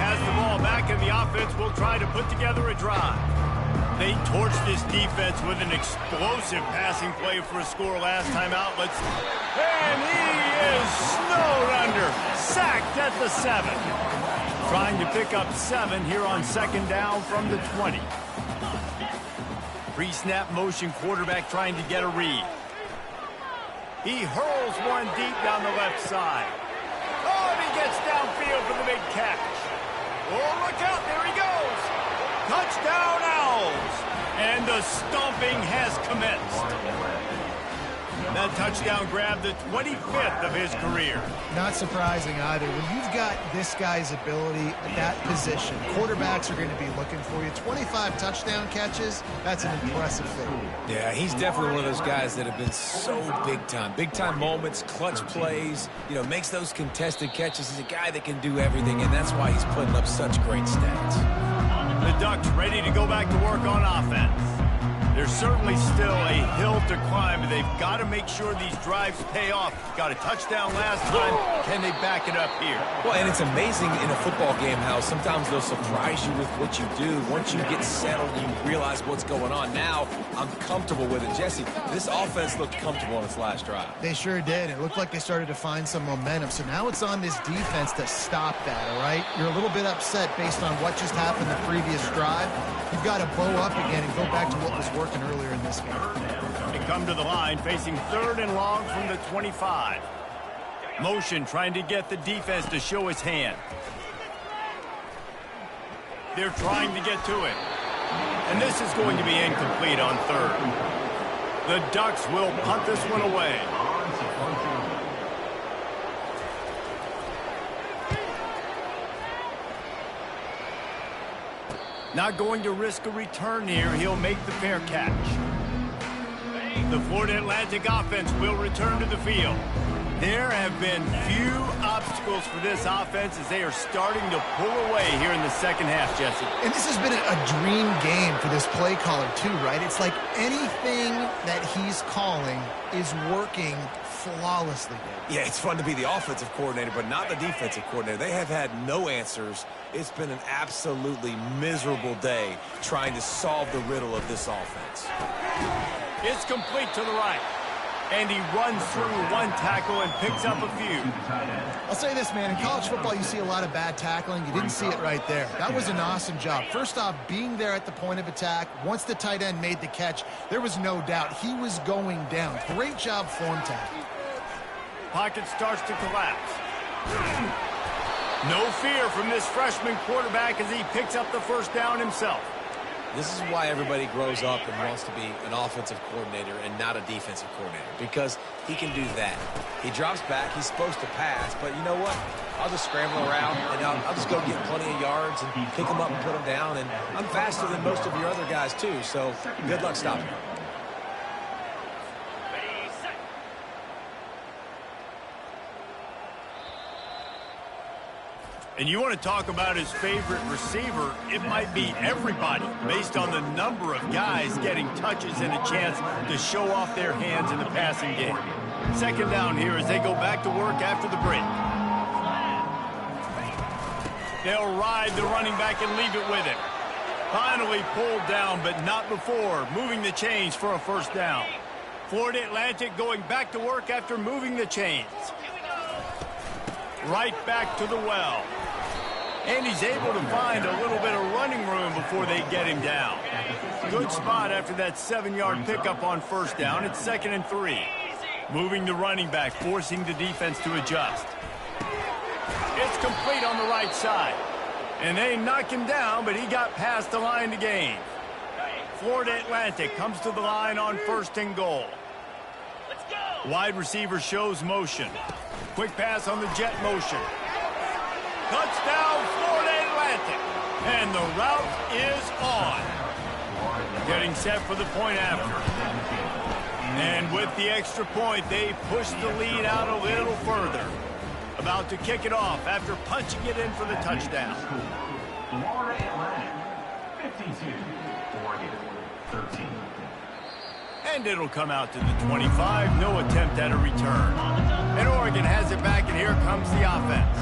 has the ball back, and the offense will try to put together a drive. They torched this defense with an explosive passing play for a score last time out. And he is snowed under. Sacked at the 7. Trying to pick up 7 here on second down from the 20. Pre-snap motion quarterback trying to get a read. He hurls one deep down the left side. Oh, and he gets downfield for the big catch. Oh, look out, there he goes. Touchdown Owls. And the stomping has commenced. That touchdown grabbed the 25th of his career. Not surprising either. When you've got this guy's ability at that position, quarterbacks are going to be looking for you. 25 touchdown catches, that's an impressive thing. Yeah, he's definitely one of those guys that have been so big time. Big time moments, clutch plays, makes those contested catches. He's a guy that can do everything, and that's why he's putting up such great stats. The Ducks ready to go back to work on offense. There's certainly still a hill to climb, but they've got to make sure these drives pay off. Got a touchdown last time. Can they back it up here? Well, and it's amazing in a football game how sometimes they'll surprise you with what you do. Once you get settled, you realize what's going on. Now, I'm comfortable with it. Jesse, this offense looked comfortable on its last drive. They sure did. It looked like they started to find some momentum. So now it's on this defense to stop that, all right? You're a little bit upset based on what just happened the previous drive. You've got to bow up again and go back to what was working earlier in this game. They come to the line facing 3rd and long from the 25. Motion trying to get the defense to show his hand. They're trying to get to it. And this is going to be incomplete on 3rd. The Ducks will punt this one away. Not going to risk a return here. He'll make the fair catch. The Florida Atlantic offense will return to the field. There have been few obstacles for this offense as they are starting to pull away here in the second half, Jesse. And this has been a dream game for this play caller too, right? It's like anything that he's calling is working flawlessly. Yeah, it's fun to be the offensive coordinator, but not the defensive coordinator. They have had no answers. It's been an absolutely miserable day trying to solve the riddle of this offense. It's complete to the right. And he runs through one tackle and picks up a few. I'll say this, man. In college football, you see a lot of bad tackling. You didn't see it right there. That was an awesome job. First off, being there at the point of attack. Once the tight end made the catch, there was no doubt he was going down. Great job form tackle. Pocket starts to collapse. No fear from this freshman quarterback as he picks up the first down himself. This is why everybody grows up and wants to be an offensive coordinator and not a defensive coordinator, because he can do that. He drops back. He's supposed to pass, but you know what? I'll just scramble around, and I'll just go get plenty of yards and pick them up and put them down, and I'm faster than most of your other guys, too, so good luck stopping me. And you want to talk about his favorite receiver, it might be everybody based on the number of guys getting touches and a chance to show off their hands in the passing game. Second down here as they go back to work after the break. They'll ride the running back and leave it with him. Finally pulled down, but not before moving the chains for a first down. Florida Atlantic going back to work after moving the chains. Right back to the well. And he's able to find a little bit of running room before they get him down. Good spot after that 7-yard pickup on first down. It's 2nd and 3. Moving the running back, forcing the defense to adjust. It's complete on the right side. And they knock him down, but he got past the line to gain. Florida Atlantic comes to the line on 1st and goal. Wide receiver shows motion. Quick pass on the jet motion. Touchdown, Florida Atlantic. And the route is on. Getting set for the point after. And with the extra point, they push the lead out a little further. About to kick it off after punching it in for the touchdown. Florida Atlantic, 52, Oregon, 13. And it'll come out to the 25. No attempt at a return. And Oregon has it back, and here comes the offense.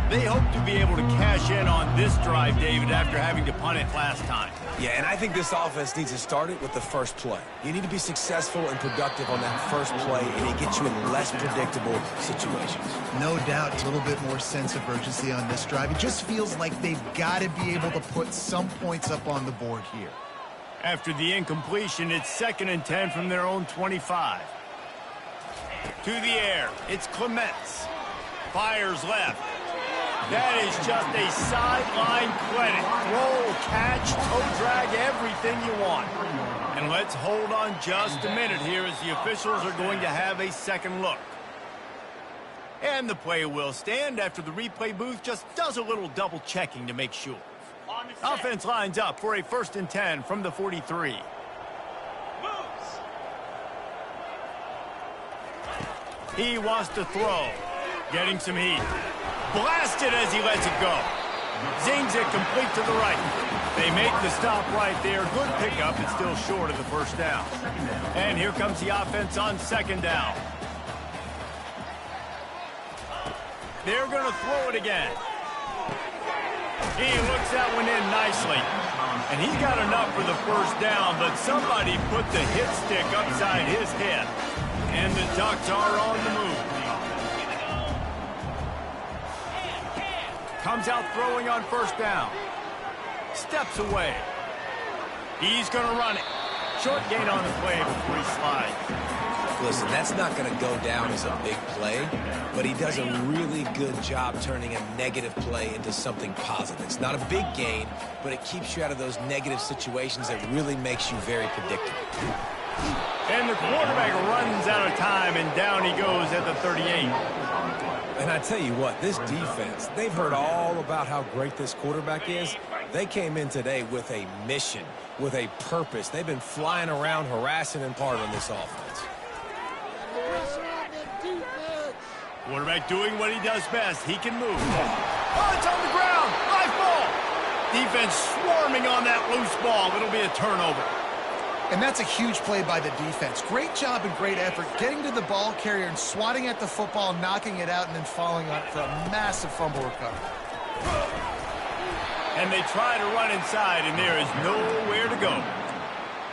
They hope to be able to cash in on this drive, David, after having to punt it last time. Yeah, and I think this offense needs to start it with the first play. You need to be successful and productive on that first play, and it gets you in less predictable situations. No doubt, a little bit more sense of urgency on this drive. It just feels like they've got to be able to put some points up on the board here. After the incompletion, it's 2nd and 10 from their own 25. To the air, it's Clements. Fires left. That is just a sideline credit. Roll, catch, toe drag, everything you want. And let's hold on just a minute here as the officials are going to have a second look. And the play will stand after the replay booth just does a little double checking to make sure. Offense lines up for a 1st and 10 from the 43. He wants to throw. Getting some heat. Blasted as he lets it go. Zings it complete to the right. They make the stop right there. Good pickup. It's still short of the 1st down. And here comes the offense on 2nd down. They're going to throw it again. He looks that one in nicely. And he got enough for the 1st down, but somebody put the hit stick upside his head. And the Ducks are on the move. Comes out throwing on 1st down. Steps away. He's going to run it. Short gain on the play before he slides. Listen, that's not going to go down as a big play, but he does a really good job turning a negative play into something positive. It's not a big gain, but it keeps you out of those negative situations that really makes you very predictable. And the quarterback runs out of time, and down he goes at the 38. And I tell you what, this defense, they've heard all about how great this quarterback is. They came in today with a mission, with a purpose. They've been flying around, harassing and part on this offense. Quarterback doing what he does best. He can move. Oh, it's on the ground. High ball. Defense swarming on that loose ball. It'll be a turnover. And that's a huge play by the defense. Great job and great effort getting to the ball carrier and swatting at the football, knocking it out, and then falling on it for a massive fumble recovery. And they try to run inside, and there is nowhere to go.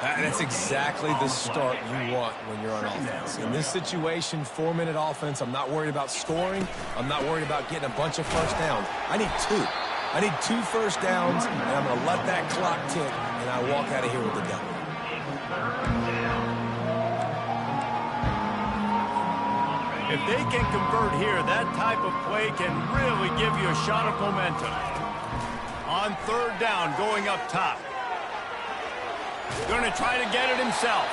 That's exactly the start you want when you're on offense. In this situation, 4-minute offense, I'm not worried about scoring. I'm not worried about getting a bunch of 1st downs. I need 2. I need 2 1st downs, and I'm going to let that clock tick, and I walk out of here with the W. If they can convert here, that type of play can really give you a shot of momentum. On 3rd down, going up top. Going to try to get it himself.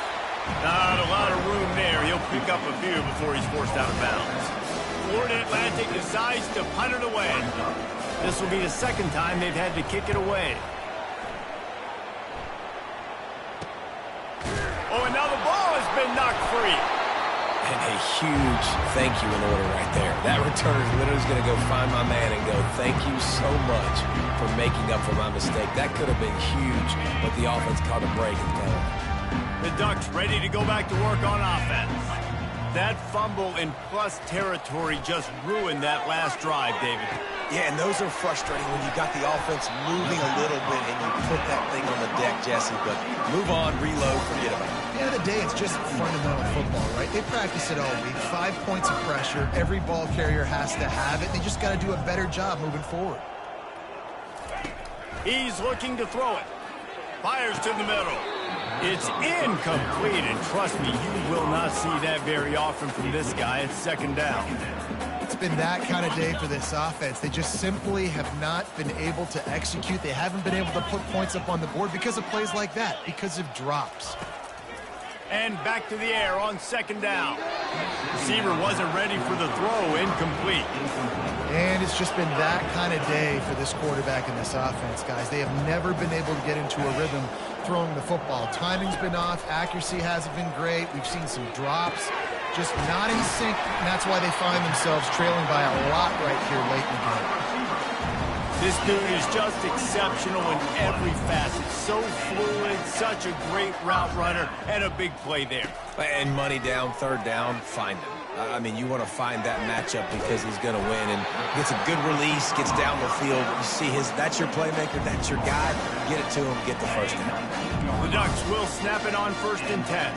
Not a lot of room there. He'll pick up a few before he's forced out of bounds. Florida Atlantic decides to punt it away. This will be the 2nd time they've had to kick it away. Oh, and now the ball has been knocked free. And a huge thank you in order right there. That returner literally is going to go find my man and go, thank you so much for making up for my mistake. That could have been huge, but the offense caught a break and fell. The Ducks ready to go back to work on offense. That fumble in plus territory just ruined that last drive, David. Yeah, and those are frustrating when you got the offense moving a little bit and you put that thing on the deck, Jesse. But move on, reload, forget about it. At the end of the day, it's just fundamental football, right? They practice it all week. 5 points of pressure. Every ball carrier has to have it. They just got to do a better job moving forward. He's looking to throw it. Fires to the middle. It's incomplete, and trust me, you will not see that very often from this guy. It's 2nd down. It's been that kind of day for this offense. They just simply have not been able to execute. They haven't been able to put points up on the board because of plays like that, because of drops. And back to the air on 2nd down. Receiver wasn't ready for the throw, incomplete. And it's just been that kind of day for this quarterback and this offense, guys. They have never been able to get into a rhythm throwing the football. Timing's been off. Accuracy hasn't been great. We've seen some drops. Just not in sync, and that's why they find themselves trailing by a lot right here late in the game. This dude is just exceptional in every facet. So fluid, such a great route runner, and a big play there. And money down, 3rd down, find him. I mean, you want to find that matchup because he's going to win and gets a good release, gets down the field. You see that's your playmaker, that's your guy. Get it to him, get the first down. The Ducks will snap it on 1st and 10.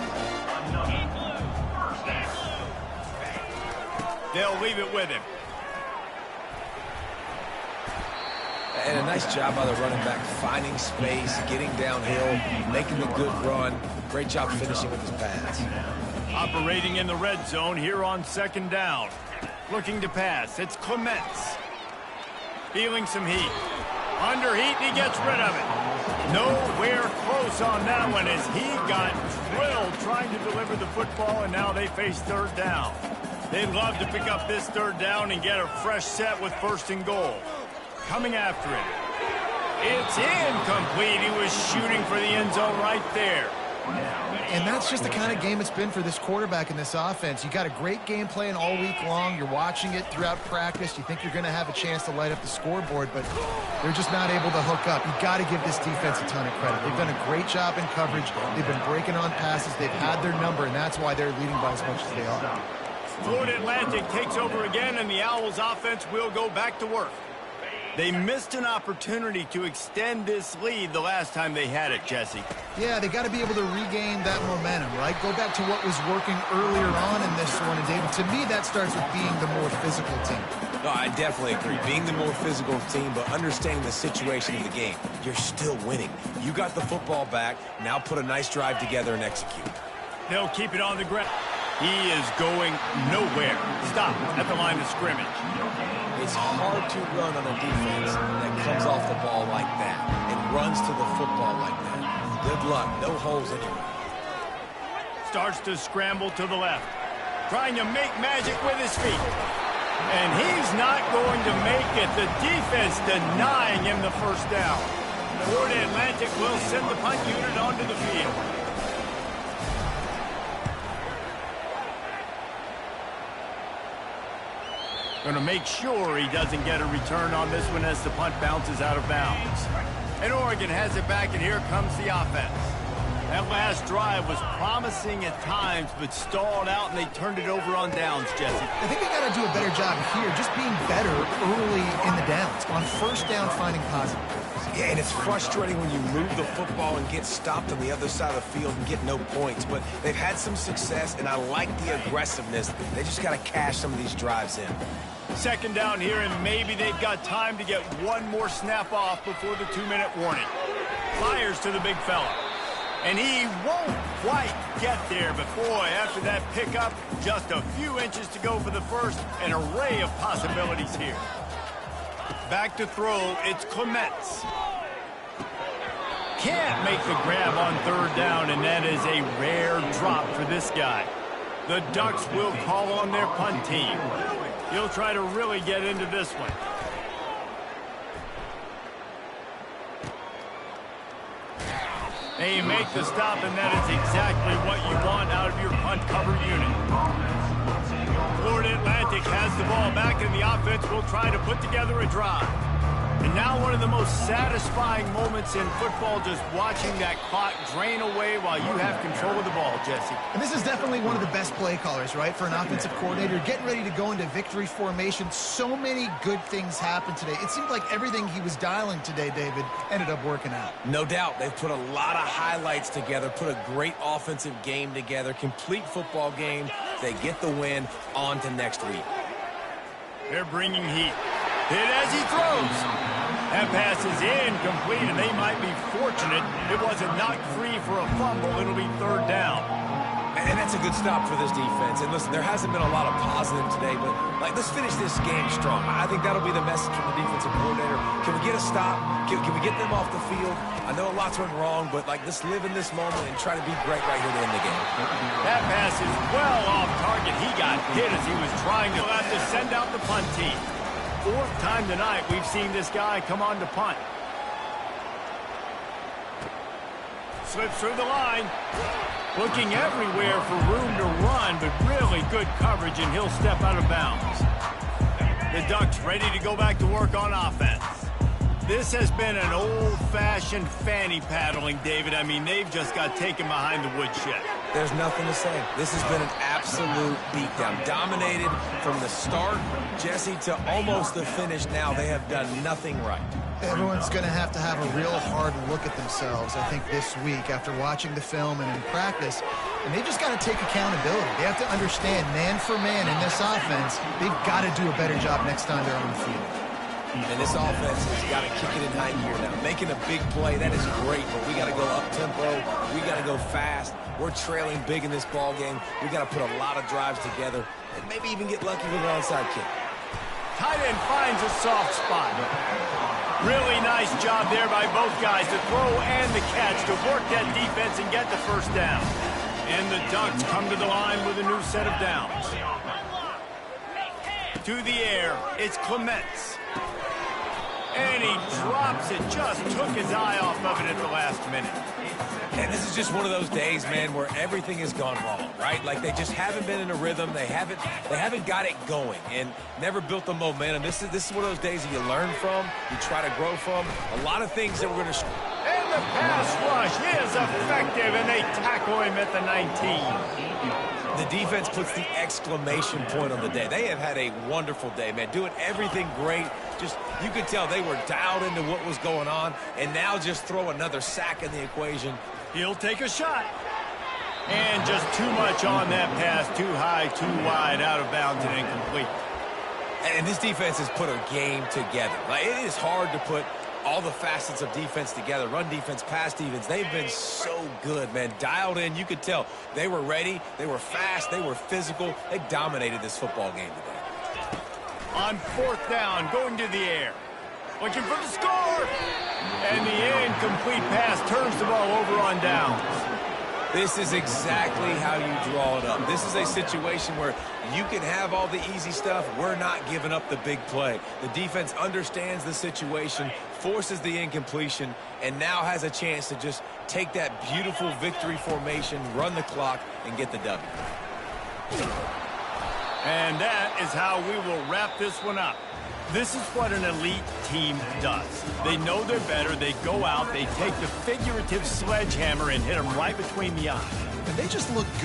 They'll leave it with him. And a nice job by the running back, finding space, getting downhill, making the good run. Great job finishing with his pass. Operating in the red zone here on 2nd down. Looking to pass. It's Clements. Feeling some heat. Under heat, and he gets rid of it. Nowhere close on that one as he got drilled trying to deliver the football, and now they face 3rd down. They'd love to pick up this 3rd down and get a fresh set with 1st and goal. Coming after it. It's incomplete. He was shooting for the end zone right there. And that's just the kind of game it's been for this quarterback in this offense. You got a great game plan all week long. You're watching it throughout practice. You think you're going to have a chance to light up the scoreboard, but they're just not able to hook up. You got to give this defense a ton of credit. They've done a great job in coverage. They've been breaking on passes. They've had their number, and that's why they're leading by as much as they are. Florida Atlantic takes over again, and the Owls offense will go back to work. They missed an opportunity to extend this lead the last time they had it, Jesse. Yeah, they got to be able to regain that momentum, right? Go back to what was working earlier on in this one. And, David, to me, that starts with being the more physical team. No, I definitely agree. Being the more physical team, but understanding the situation of the game. You're still winning. You got the football back. Now put a nice drive together and execute. They'll keep it on the ground. He is going nowhere. Stop at the line of scrimmage. It's hard to run on a defense that comes off the ball like that and runs to the football like that. Good luck. No holes anywhere. Starts to scramble to the left. Trying to make magic with his feet. And he's not going to make it. The defense denying him the 1st down. Florida Atlantic will send the punt unit onto the field. Going to make sure he doesn't get a return on this one as the punt bounces out of bounds. And Oregon has it back, and here comes the offense. That last drive was promising at times, but stalled out, and they turned it over on downs, Jesse. I think they got to do a better job here, just being better early in the downs. On 1st down, finding positive. Yeah, and it's frustrating when you move the football and get stopped on the other side of the field and get no points. But they've had some success, and I like the aggressiveness. They just got to cash some of these drives in. 2nd down here, and maybe they've got time to get one more snap off before the 2-minute warning. Fires to the big fella. And he won't quite get there, but boy, after that pickup, just a few inches to go for the first. An array of possibilities here. Back to throw, it's Clements. Can't make the grab on 3rd down, and that is a rare drop for this guy. The Ducks will call on their punt team. He'll try to really get into this one. They make the stop, and that is exactly what you want out of your punt cover unit. Florida Atlantic has the ball back, and the offense will try to put together a drive. And now one of the most satisfying moments in football, just watching that clock drain away while you have control of the ball, Jesse. And this is definitely one of the best play callers, right, for an offensive coordinator. Getting ready to go into victory formation. So many good things happened today. It seemed like everything he was dialing today, David, ended up working out. No doubt. They've put a lot of highlights together, put a great offensive game together, complete football game. They get the win. On to next week. They're bringing heat. Hit as he throws. That pass is incomplete, and they might be fortunate it wasn't knocked free for a fumble. It'll be 3rd down. And that's a good stop for this defense. And listen, there hasn't been a lot of positive today, but let's finish this game strong. I think that'll be the message from the defensive coordinator. Can we get a stop? Can we get them off the field? I know a lot's went wrong, but let's live in this moment and try to be great right here to end the game. That pass is well off target. He got hit as he was trying to have to send out the punt team. 4th time tonight we've seen this guy come on to punt. Slips through the line. Looking everywhere for room to run, but really good coverage, and he'll step out of bounds. The Ducks ready to go back to work on offense. This has been an old-fashioned fanny paddling, David. I mean, they've just got taken behind the woodshed. There's nothing to say. This has been an absolute absolute beatdown. Dominated from the start, Jesse, to almost the finish now. They have done nothing right. Everyone's going to have a real hard look at themselves, I think, this week after watching the film and in practice. And they've just got to take accountability. They have to understand, man for man in this offense, they've got to do a better job next time they're on the field. And this offense has got to kick it in high gear now. Making a big play, that is great, but we got to go up-tempo. We got to go fast. We're trailing big in this ball game. We got to put a lot of drives together and maybe even get lucky with an onside kick. Tight end finds a soft spot. Really nice job there by both guys to throw and the catch to work that defense and get the first down. And the Ducks come to the line with a new set of downs. To the air, it's Clements. And he drops it, just took his eye off of it at the last minute. And this is just one of those days, man, where everything has gone wrong, right? Like they just haven't been in a rhythm. They haven't got it going and never built the momentum. This is one of those days that you learn from, you try to grow from. A lot of things that we're going to... And the pass rush is effective, and they tackle him at the 19. The defense puts the exclamation point on the day. They have had a wonderful day, man, doing everything great. Just, you could tell they were dialed into what was going on, and now just throw another sack in the equation. He'll take a shot. And just too much on that pass, too high, too wide, out of bounds and incomplete. And this defense has put a game together. Like, it is hard to put all the facets of defense together. Run defense, pass defense. They've been so good, man. Dialed in. You could tell they were ready. They were fast. They were physical. They dominated this football game today. On fourth down, going to the air. Looking for the score. And the incomplete pass turns the ball over on downs. This is exactly how you draw it up. This is a situation where you can have all the easy stuff. We're not giving up the big play. The defense understands the situation, forces the incompletion, and now has a chance to just take that beautiful victory formation, run the clock, and get the W. And that is how we will wrap this one up. This is what an elite team does. They know they're better. They go out. They take the figurative sledgehammer and hit them right between the eyes. And they just look good.